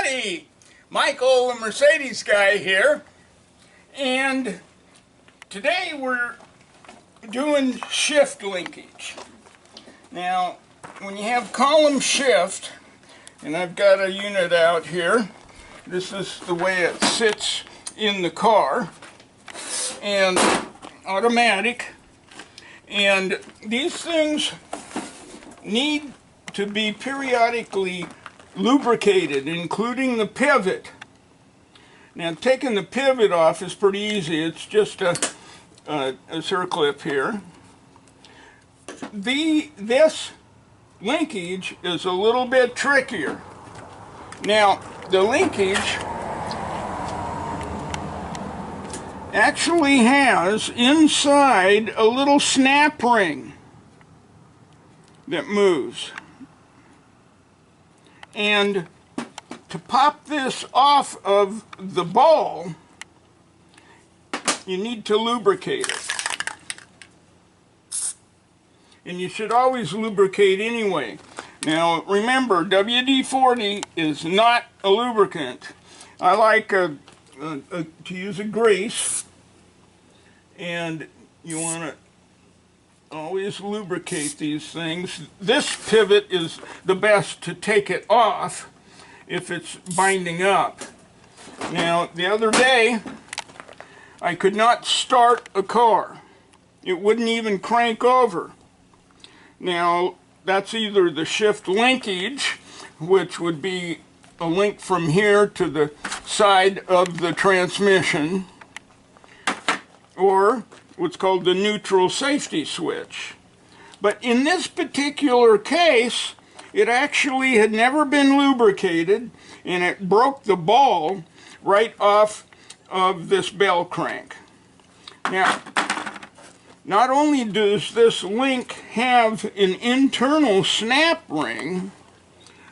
Howdy! Michael, the Mercedes guy here, and today we're doing shift linkage. Now, when you have column shift, and I've got a unit out here, this is the way it sits in the car, and automatic, and these things need to be periodically lubricated, including the pivot. Now, taking the pivot off is pretty easy. It's just a circlip here. This linkage is a little bit trickier. Now, the linkage actually has inside a little snap ring that moves. And to pop this off of the ball, you need to lubricate it. And you should always lubricate anyway. Now remember, WD-40 is not a lubricant. I like to use a grease, and you want to always lubricate these things. This pivot is the best to take it off if it's binding up. Now, the other day, I could not start a car. It wouldn't even crank over. Now, that's either the shift linkage, which would be a link from here to the side of the transmission, or what's called the neutral safety switch. But in this particular case, it actually had never been lubricated, and it broke the ball right off of this bell crank. Now, not only does this link have an internal snap ring,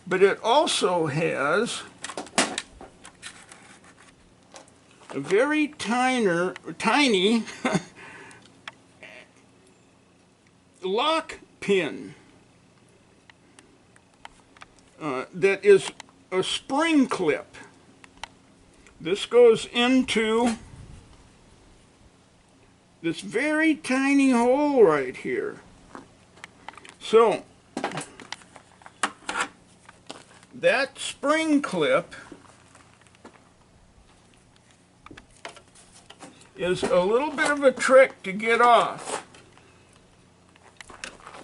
but it also has a very tiny lock pin that is a spring clip. This goes into this very tiny hole right here. So that spring clip is a little bit of a trick to get off.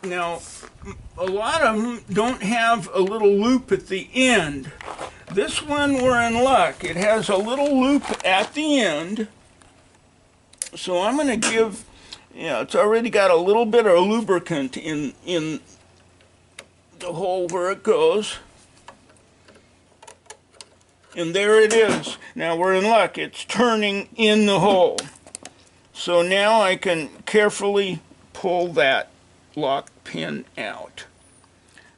Now, a lot of them don't have a little loop at the end. This one, we're in luck. It has a little loop at the end. So I'm going to give, it's already got a little bit of lubricant in the hole where it goes. And there it is. Now we're in luck. It's turning in the hole. So now I can carefully pull that lock pin out.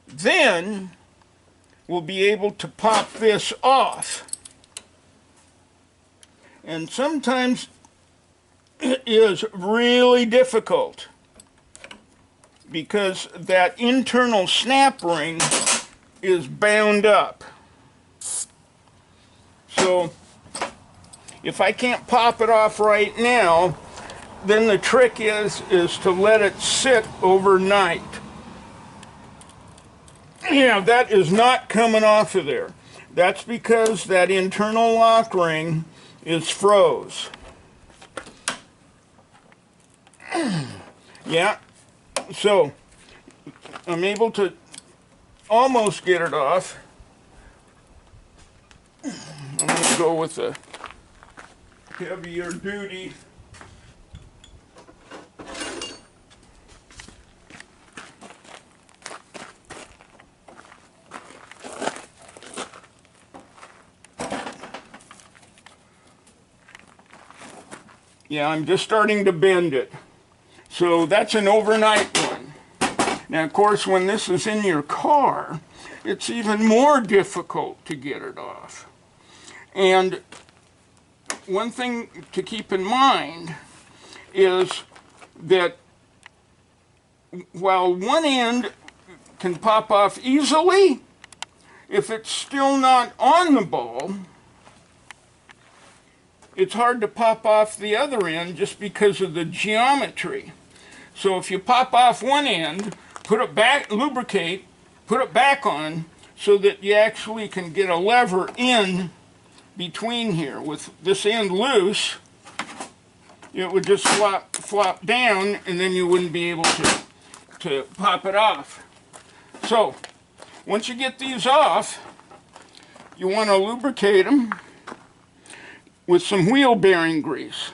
Then we'll be able to pop this off. And sometimes it is really difficult because that internal snap ring is bound up. So if I can't pop it off right now, then the trick is to let it sit overnight. Yeah, that is not coming off of there. That's because that internal lock ring is froze. Yeah, so I'm able to almost get it off. I'm going to go with a heavier duty. Yeah, I'm just starting to bend it. So that's an overnight one. Now, of course, when this is in your car, it's even more difficult to get it off. And one thing to keep in mind is that while one end can pop off easily, if it's still not on the ball, it's hard to pop off the other end just because of the geometry. So if you pop off one end, put it back, lubricate, put it back on so that you actually can get a lever in between here. With this end loose, it would just flop down, and then you wouldn't be able to pop it off. So once you get these off, you want to lubricate them with some wheel bearing grease,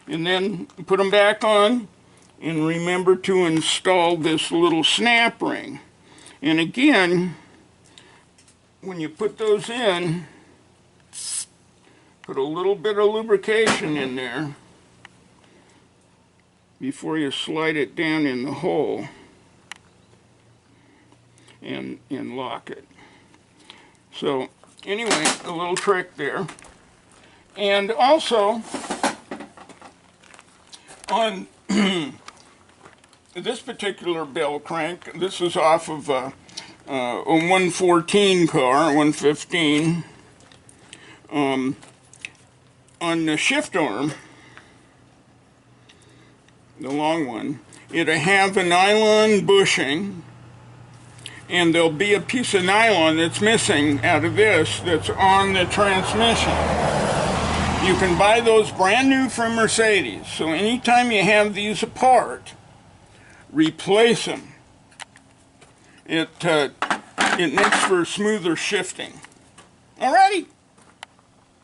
and then put them back on, and remember to install this little snap ring. And again, when you put those in, put a little bit of lubrication in there before you slide it down in the hole and lock it. So anyway, a little trick there. And also on this particular bell crank, this is off of a 114 car, 115. On the shift arm, the long one, it'll have a nylon bushing, and there'll be a piece of nylon that's missing out of this that's on the transmission. You can buy those brand new from Mercedes, so anytime you have these apart, replace them. It makes for smoother shifting. Alrighty.